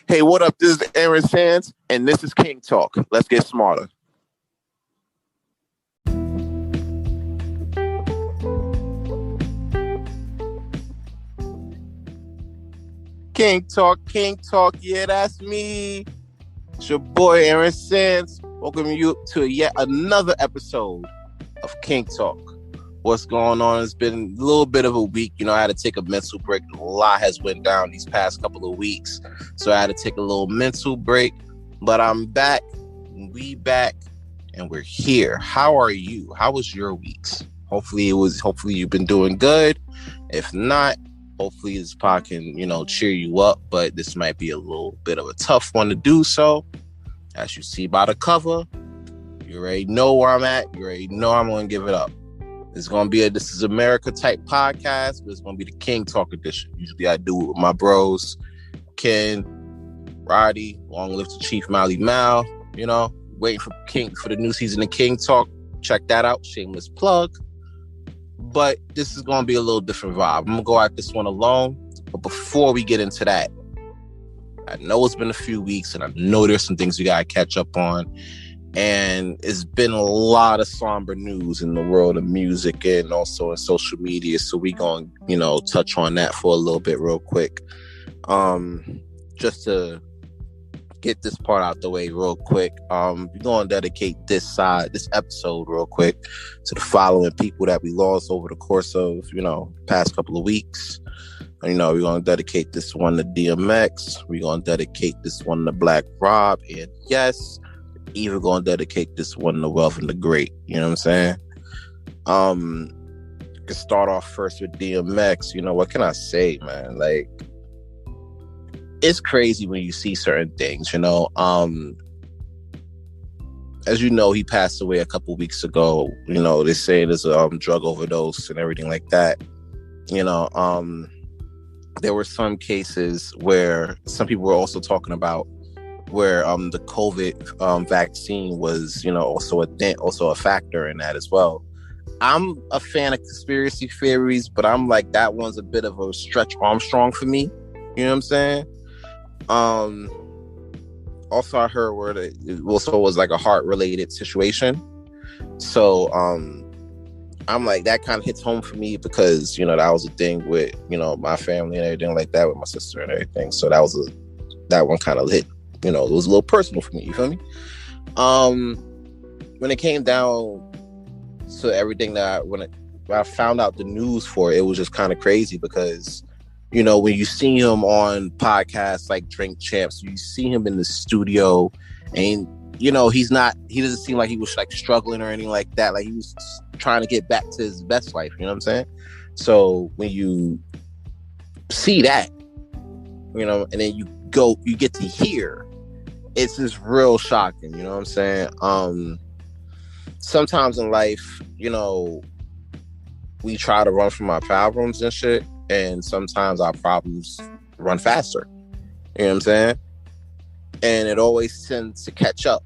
Hey, what up? This is Aaron Sands, and this is King Talk. Let's get smarter. King Talk, yeah, that's me. It's your boy, Aaron Sands. Welcome you to yet another episode of King Talk. What's going on? It's been a little bit of a week. I had to take a mental break. A lot has went down these past couple of weeks. So I had to take a little mental break. But I'm back. We back. And we're here. How are you? How was your weeks? Hopefully you've been doing good. If not, hopefully this pod can, cheer you up. But this might be a little bit of a tough one to do so. As you see by the cover, you already know where I'm at. You already know I'm going to give it up. It's going to be This Is America type podcast, but it's going to be the King Talk edition. Usually I do it with my bros, Ken, Roddy, long live to Chief Mally Mal, waiting for the new season of King Talk. Check that out. Shameless plug. But this is going to be a little different vibe. I'm going to go at this one alone. But before we get into that, I know it's been a few weeks and I know there's some things we got to catch up on. And it's been a lot of somber news in the world of music and also in social media. So we going to, touch on that for a little bit real quick. Just to get this part out the way real quick. We're going to dedicate this episode real quick to the following people that we lost over the course of, past couple of weeks. We're going to dedicate this one to DMX. We're going to dedicate this one to Black Rob. And yes, even going to dedicate this one to Welven Da Great. You know what I'm saying? Can start off first with DMX. What can I say, man? Like, it's crazy when you see certain things, as you know, he passed away a couple weeks ago. They say there's a drug overdose and everything like that. There were some cases where some people were also talking about where the COVID vaccine was, also a factor in that as well. I'm a fan of conspiracy theories, but I'm like, that one's a bit of a stretch Armstrong for me. You know what I'm saying? Also, I heard where it also was like a heart-related situation. So, I'm like, that kind of hits home for me because, that was a thing with, my family and everything like that with my sister and everything. So that one kind of hit. It was a little personal for me. You feel me? When it came down to everything when I found out the news for it, it was just kind of crazy because, when you see him on podcasts like Drink Champs, you see him in the studio and, he doesn't seem like he was like struggling or anything like that. Like he was trying to get back to his best life. You know what I'm saying? So when you see that, and then you get to hear, it's just real shocking, you know what I'm saying? Sometimes in life, we try to run from our problems and shit, and sometimes our problems run faster. You know what I'm saying? And it always tends to catch up.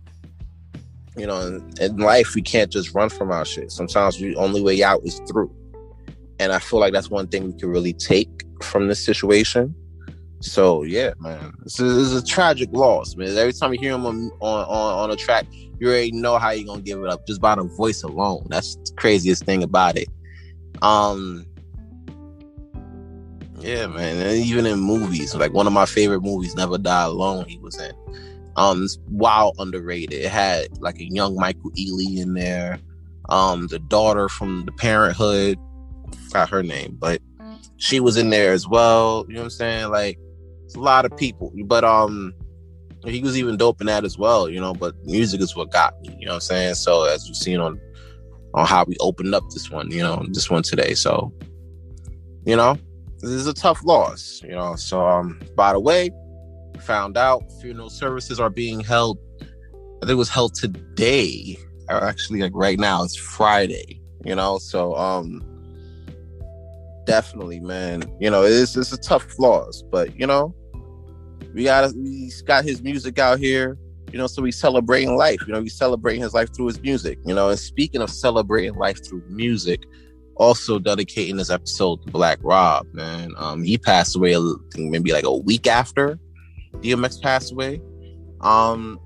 In life, we can't just run from our shit. Sometimes the only way out is through. And I feel like that's one thing we can really take from this situation. So yeah, man, this is a tragic loss, man. Every time you hear him on a track, you already know how you're gonna give it up just by the voice alone. That's the craziest thing about it. Yeah, man. And even in movies, like one of my favorite movies, Never Die Alone, he was in. It's wild underrated. It had like a young Michael Ealy in there. The daughter from The Parenthood, forgot her name, but she was in there as well. You know what I'm saying? Like, it's a lot of people, but he was even dope in that as well. But music is what got me. You know what I'm saying? So as you've seen on how we opened up this one, this one today. So, this is a tough loss. So by the way, found out funeral services are being held. I think it was held today, or actually like right now. It's Friday. So definitely, man. It's a tough loss, but we got his music out here. So we celebrating life. We celebrating his life through his music. And speaking of celebrating life through music, also dedicating this episode to Black Rob, man. He passed away maybe like a week after. DMX passed away. Um,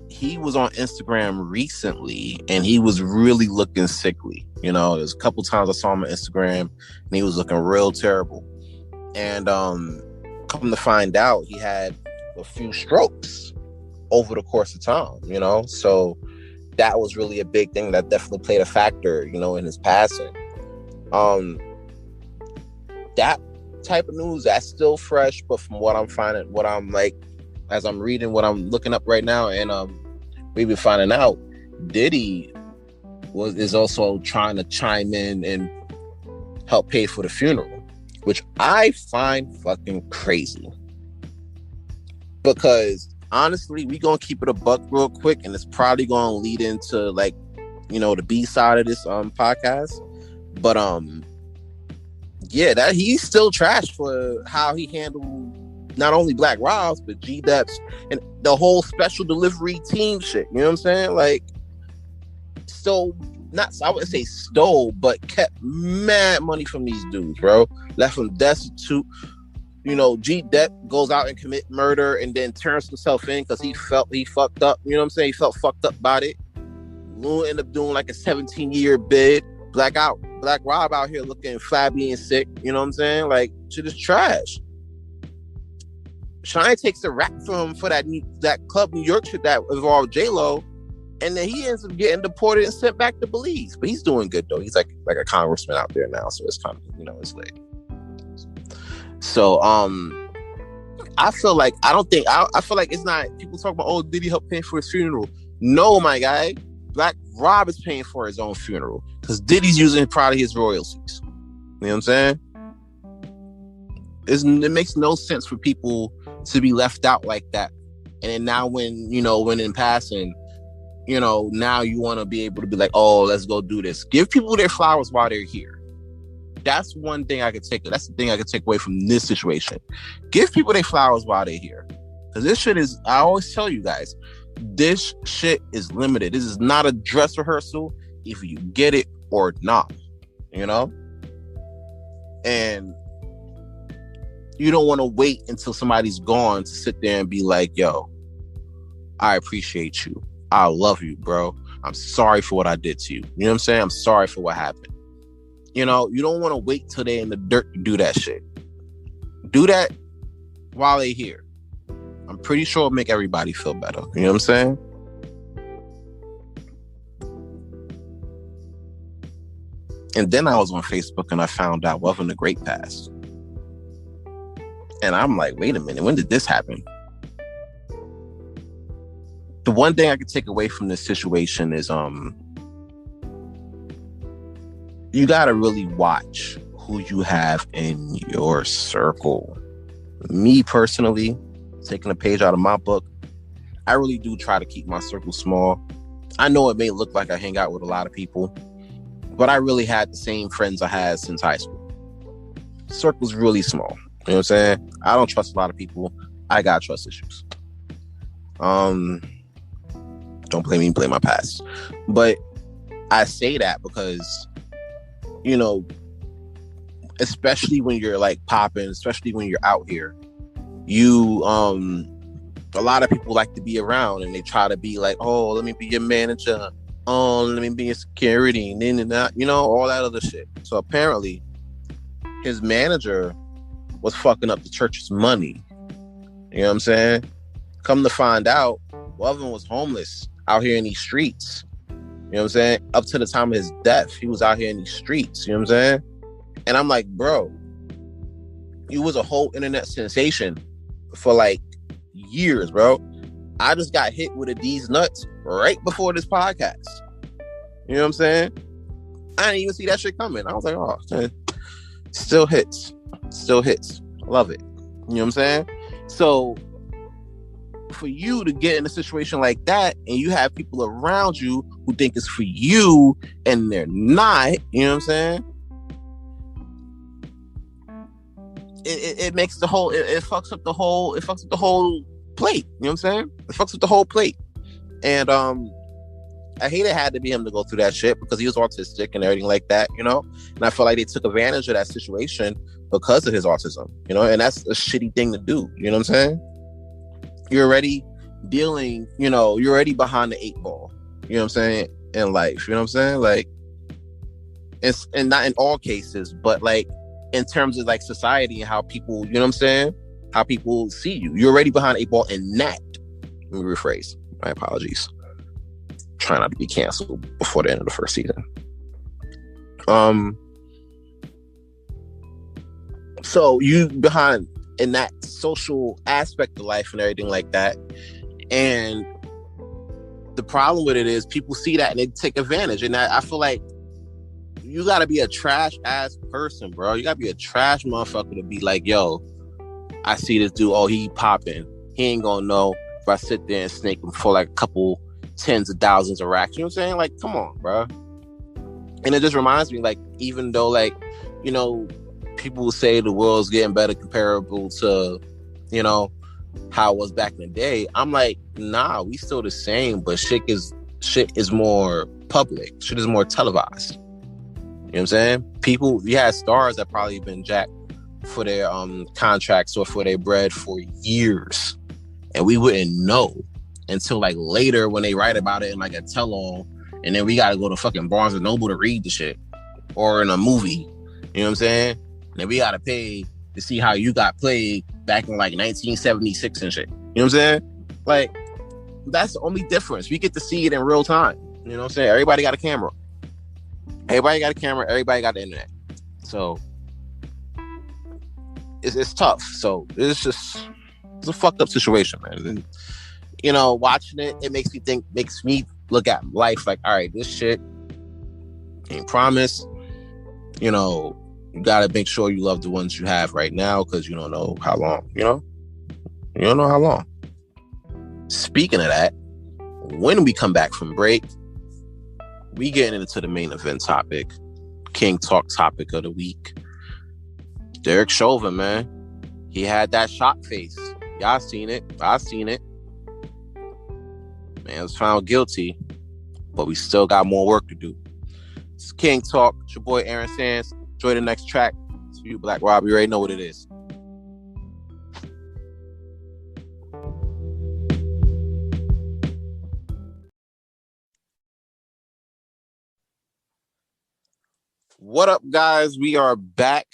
he was on Instagram recently, and he was really looking sickly. You know, there's a couple times I saw him on Instagram, and he was looking real terrible. And come to find out, he had a few strokes over the course of time. You know, so that was really a big thing that definitely played a factor, you know, in his passing. That type of news, that's still fresh, but from what I'm finding, what I'm like, as I'm reading, what I'm looking up right now, and we've been finding out, Diddy is also trying to chime in and help pay for the funeral, which I find fucking crazy. Because honestly, we gonna keep it a buck real quick, and it's probably gonna lead into, like, you know, the B side of this podcast. But yeah, that he's still trash for how he handled not only Black Rob's but G-Dep's and the whole special delivery team shit. You know what I'm saying? Like, I wouldn't say stole, but kept mad money from these dudes, bro. Left them destitute. You know, G-Dep goes out and commit murder and then turns himself in because he felt he fucked up. You know what I'm saying? He felt fucked up about it. Lou ended up doing like a 17-year bid. Black Rob out here looking flabby and sick. You know what I'm saying? Like, shit is trash. Shine takes the rap from him for that Club New York shit that involved J-Lo, and then he ends up getting deported and sent back to Belize. But he's doing good though. He's like a congressman out there now, so it's kind of, you know, it's late. So I feel like I feel like it's not, people talk about, oh, did he help pay for his funeral? No, my guy. Black Rob is paying for his own funeral because Diddy's using probably his royalties. You know what I'm saying? It makes no sense for people to be left out like that. And then now when in passing, you know, now you want to be able to be like, oh, let's go do this. Give people their flowers while they're here. That's one thing I could take. That's the thing I could take away from this situation. Give people their flowers while they're here. Because this shit is, I always tell you guys, this shit is limited. This is not a dress rehearsal. If you get it or not, you know? And you don't want to wait until somebody's gone to sit there and be like, yo, I appreciate you. I love you, bro. I'm sorry for what I did to you. You know what I'm saying? I'm sorry for what happened. You know, you don't want to wait till they're in the dirt to do that shit. Do that while they're here. I'm pretty sure it'll make everybody feel better. You know what I'm saying? And then I was on Facebook and I found out Welven Da Great passed. And I'm like, wait a minute, when did this happen? The one thing I could take away from this situation is you gotta really watch who you have in your circle. Me personally, taking a page out of my book, I really do try to keep my circle small. I know it may look like I hang out with a lot of people, but I really had the same friends I had since high school. Circle's really small. You know what I'm saying? I don't trust a lot of people. I got trust issues. Don't blame me, blame my past. But I say that because, you know, especially when you're like popping, especially when you're out here, you a lot of people like to be around and they try to be like, oh, let me be your manager, oh, let me be your security, and then that, you know, all that other shit. So apparently his manager was fucking up the church's money. You know what I'm saying? Come to find out, Welven was homeless out here in these streets. You know what I'm saying? Up to the time of his death, he was out here in these streets. You know what I'm saying? And I'm like, bro, you was a whole internet sensation for like years, bro. I just got hit with a D's nuts right before this podcast. You know what I'm saying? I didn't even see that shit coming. I was like, oh, still hits. Still hits. Love it. You know what I'm saying? So for you to get in a situation like that and you have people around you who think it's for you and they're not, you know what I'm saying? It makes the whole, it fucks up the whole plate. You know what I'm saying? It fucks up the whole plate. And I hate it had to be him to go through that shit because he was autistic and everything like that, you know? And I feel like they took advantage of that situation because of his autism, and that's a shitty thing to do. You know what I'm saying? You're already dealing, you're already behind the 8 ball, you know what I'm saying, in life, you know what I'm saying? Like, it's, and not in all cases, but like in terms of like society and how people, you know what I'm saying, how people see you. You're already behind the 8 ball in that. Let me rephrase. My apologies. Try not to be canceled before the end of the first season. So you behind in that social aspect of life and everything like that. And the problem with it is people see that and they take advantage. And I feel like you gotta be a trash ass person, bro. You gotta be a trash motherfucker to be like, yo, I see this dude, oh, he popping. He ain't gonna know if I sit there and snake him for like a couple tens of thousands of racks. You know what I'm saying? Like, come on, bro. And it just reminds me, like, even though, like, people will say the world's getting better comparable to, how it was back in the day. I'm like, nah, we still the same, but shit is more public. Shit is more televised. You know what I'm saying? People, you had stars that probably been jacked for their contracts or for their bread for years, and we wouldn't know until like later when they write about it in like a tell-all, and then we gotta go to fucking Barnes and Noble to read the shit, or in a movie. You know what I'm saying? And then we gotta pay to see how you got played back in like 1976 and shit. You know what I'm saying? Like, that's the only difference. We get to see it in real time. You know what I'm saying? Everybody got a camera. Everybody got the internet. So it's tough. So it's a fucked up situation, man. And, watching it makes me look at life like, all right, this shit ain't promised. You gotta make sure you love the ones you have right now, because you don't know how long, you don't know how long. Speaking of that, when we come back from break, we getting into the main event topic, King Talk topic of the week. Derek Chauvin, man. He had that shock face. Y'all seen it. I seen it. Man was found guilty, but we still got more work to do. It's King Talk. It's your boy Aaron Sands. Enjoy the next track. It's you, Black Rob. You already know what it is. What up, guys? We are back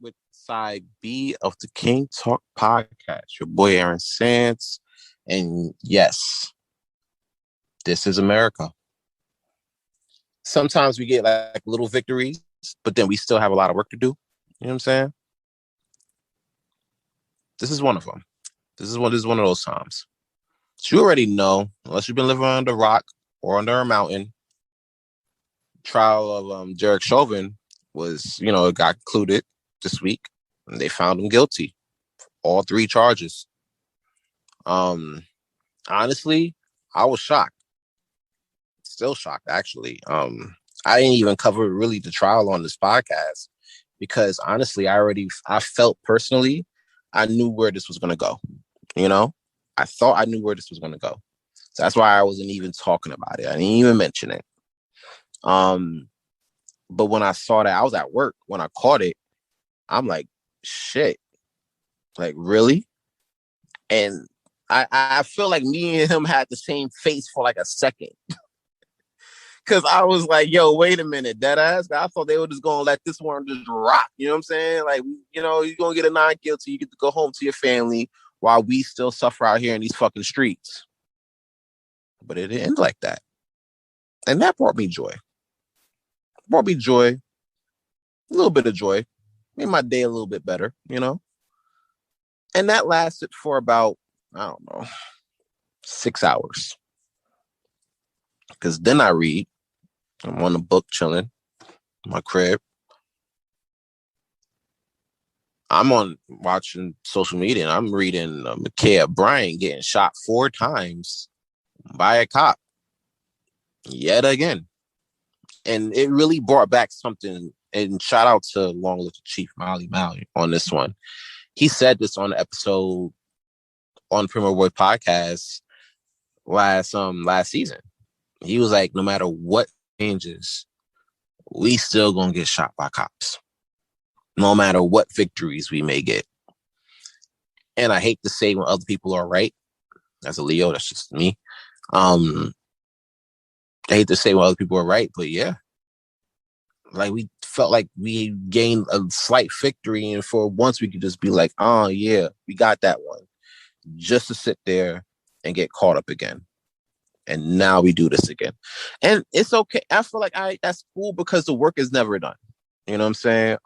with side B of the King Talk podcast. Your boy Aaron Sands. And yes, this is America. Sometimes we get like little victories, but then we still have a lot of work to do. You know what I'm saying? This is one of them. This is one of those times. So you already know, unless you've been living under a rock or under a mountain, trial of Derek Chauvin was, it got concluded this week, and they found him guilty. All 3 charges. Honestly, I was shocked. Still shocked, actually. I didn't even cover really the trial on this podcast because honestly, I felt personally, I knew where this was going to go. I thought I knew where this was going to go. So that's why I wasn't even talking about it. I didn't even mention it. But when I saw that, I was at work. When I caught it, I'm like, shit, like really? And I feel like me and him had the same face for like a second. Cause I was like, yo, wait a minute, dead ass. I thought they were just gonna let this one just rock. You know what I'm saying? Like, you're gonna get a non-guilty, you get to go home to your family while we still suffer out here in these fucking streets. But it didn't end like that. And that brought me joy. A little bit of joy. Made my day a little bit better, And that lasted for about, I don't know, 6 hours. Because then I'm on the book chilling in my crib. I'm watching social media and I'm reading Ma'Khia Bryant getting shot 4 times by a cop. Yet again. And it really brought back something. And shout out to Long Live the Chief, Molly on this one. He said this on the episode on Primo Boy podcast last season. He was like, no matter what changes, we still gonna get shot by cops. no matter what victories we may get. And I hate to say when other people are right. As a Leo, that's just me. I hate to say when other people are right, but yeah, like we felt like we gained a slight victory, and for once we could just be like, oh yeah, we got that one, just to sit there and get caught up again. And now we do this again, and it's okay. I feel like that's cool because the work is never done. You know what I'm saying?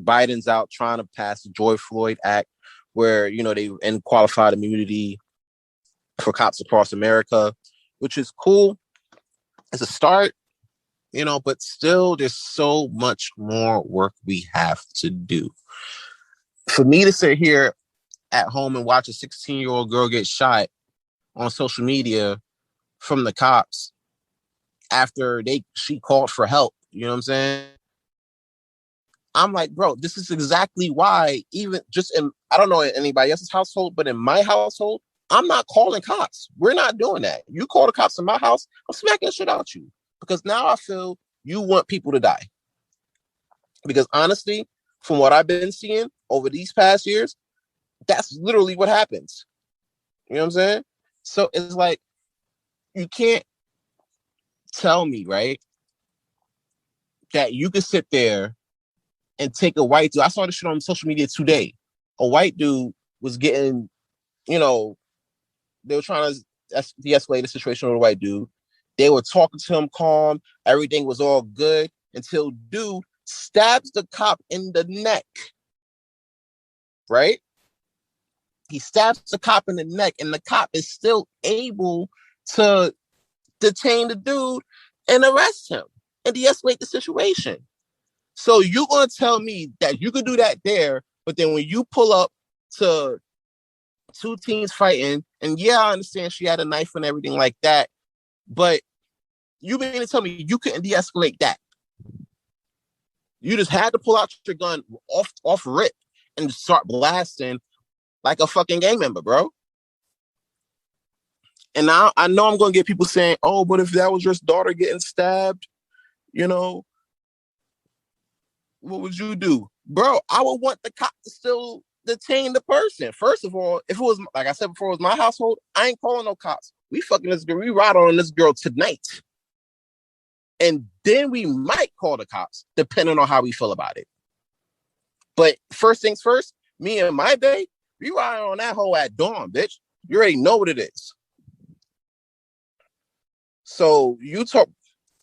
Biden's out trying to pass the George Floyd Act, where they end qualified immunity for cops across America, which is cool. It's a start, but still there's so much more work we have to do. For me to sit here at home and watch a 16-year-old girl get shot on social media from the cops after she called for help, you know what I'm saying? I'm like, bro, this is exactly why, even just I don't know anybody else's household, but in my household, I'm not calling cops. We're not doing that. You call the cops in my house, I'm smacking shit out you. Because now I feel you want people to die. Because honestly, from what I've been seeing over these past years, that's literally what happens. You know what I'm saying? So it's like, you can't tell me, right, that you could sit there and take a white dude. I saw this shit on social media today. A white dude was getting, they were trying to de-escalate the situation with a white dude. They were talking to him calm. Everything was all good until dude stabs the cop in the neck. Right? He stabs the cop in the neck, and the cop is still able to detain the dude and arrest him and de-escalate the situation. So you're going to tell me that you could do that there, but then when you pull up to two teams fighting, and yeah, I understand she had a knife and everything like that, but you mean to tell me you couldn't de-escalate that? You just had to pull out your gun off rip and start blasting like a fucking gang member, bro. And now I know I'm going to get people saying, oh, but if that was your daughter getting stabbed, what would you do? Bro, I would want the cop to still detain the person. First of all, if it was, like I said before, it was my household, I ain't calling no cops. We fucking this girl, we ride on this girl tonight. And then we might call the cops, depending on how we feel about it. But first things first, me and my bae, we ride on that hoe at dawn, bitch. You already know what it is. So you talk,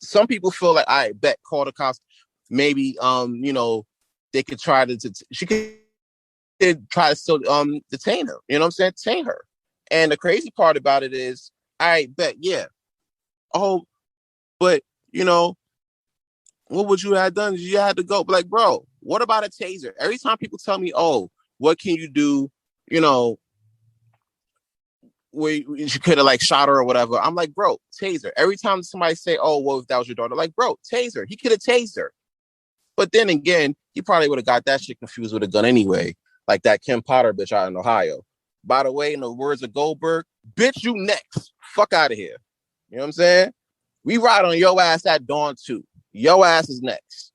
some people feel like, I bet call the cops. Maybe, they could try she could try to still detain her. You know what I'm saying? Detain her. And the crazy part about it is, I bet, yeah. Oh, but, what would you have done? You had to go. But like, bro, what about a taser? Every time people tell me, oh, what can you do? Where you could have like shot her or whatever. I'm like, bro, taser. Every time somebody say, oh, well, if that was your daughter, like, bro, taser. He could have tased her. But then again, he probably would have got that shit confused with a gun anyway. Like that Kim Potter bitch out in Ohio. By the way, in the words of Goldberg, bitch, you next. Fuck out of here. You know what I'm saying? We ride on your ass at dawn too. Your ass is next.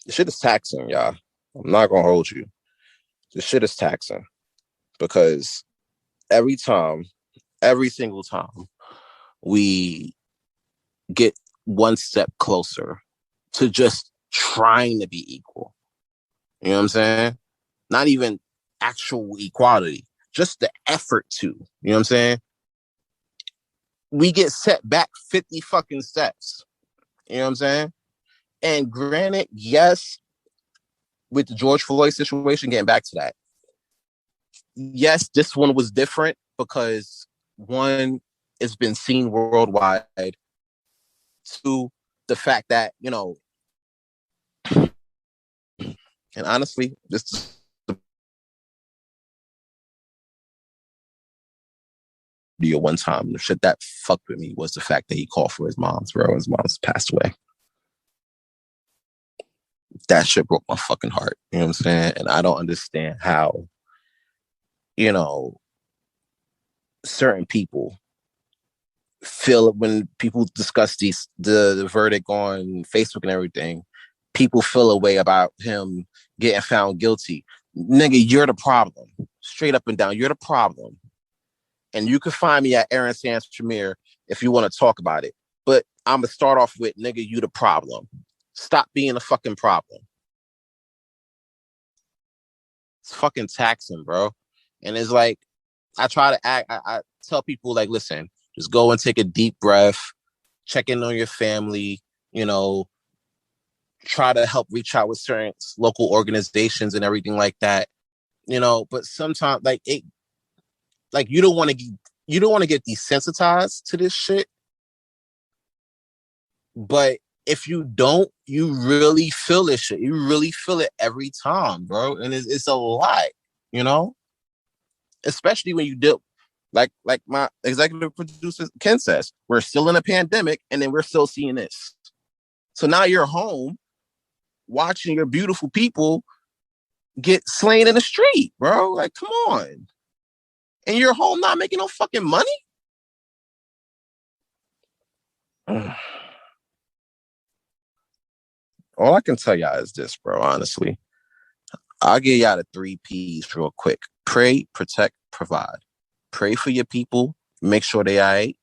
This shit is taxing, y'all. I'm not gonna hold you. This shit is taxing because every single time we get one step closer to just trying to be equal. You know what I'm saying? Not even actual equality, just the effort to, you know what I'm saying? We get set back 50 fucking steps. You know what I'm saying? And granted, yes, with the George Floyd situation, getting back to that, yes, this one was different because one, it's been seen worldwide. Two, the fact that, and honestly, this video one time, the shit that fucked with me was the fact that he called for his mom's, bro. His mom's passed away. That shit broke my fucking heart. You know what I'm saying? And I don't understand how, certain people feel when people discuss the verdict on Facebook and everything, people feel a way about him getting found guilty. Nigga, you're the problem. Straight up and down, you're the problem. And you can find me at Aaron Sands Tremere if you want to talk about it. But I'm gonna start off with, nigga, you the problem. Stop being a fucking problem. It's fucking taxing, bro. And it's like, I try to act, I tell people, like, listen, just go and take a deep breath, check in on your family, you know, try to help reach out with certain local organizations and everything like that, you know. But sometimes, like, it, like, you don't want to get desensitized to this shit. But if you don't, you really feel this shit. You really feel it every time, bro. And it's a lot, you know? Especially when you do, like my executive producer Ken says, we're still in a pandemic and then we're still seeing this. So now you're home watching your beautiful people get slain in the street, bro. Like, come on. And you're home not making no fucking money? All I can tell y'all is this, bro, honestly. I'll give y'all the 3 Ps real quick. Pray, protect, provide. Pray for your people. Make sure they all right.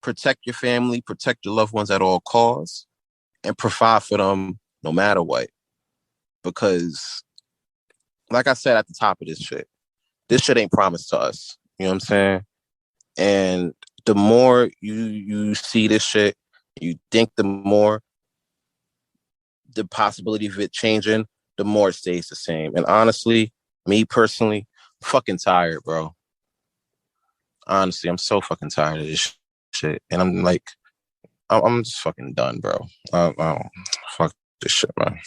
Protect your family. Protect your loved ones at all costs. And provide for them no matter what. Because, like I said at the top of this shit ain't promised to us. You know what I'm saying? And the more you see this shit, you think the more the possibility of it changing, the more it stays the same. And honestly, me personally, fucking tired, bro. Honestly, I'm so fucking tired of this shit. And I'm like, I'm just fucking done, bro. Fuck this shit, man.